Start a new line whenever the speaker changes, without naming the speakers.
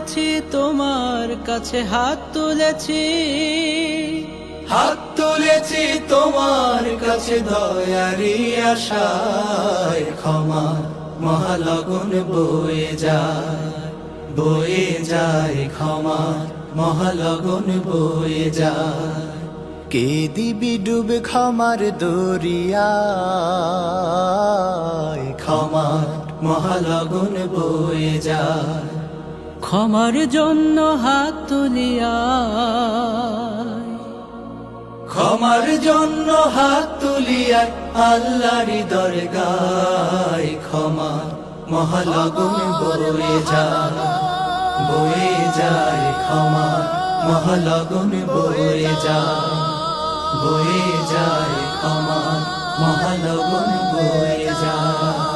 তুলেছি তোমার কাছে হাত তুলেছি,
হাত তুলেছি তোমার কাছে দয়ারি আশায়। ক্ষমার মহালগন বয়ে যায় ক্ষমার মহালগন বয়ে যায়। কে দিবি ডুবে ক্ষমার দরিয়ায়, ক্ষমার মহালগন বয়ে যায়।
ক্ষমার জন্য হাত তুলিয়া,
ক্ষমার জন্য হাত তুলিয়া আল্লাহর দরগায়। ক্ষমার মহালগন বয়ে যায় ক্ষমার মহালগন বয়ে যায় ক্ষমার মহালগন বয়ে যায়।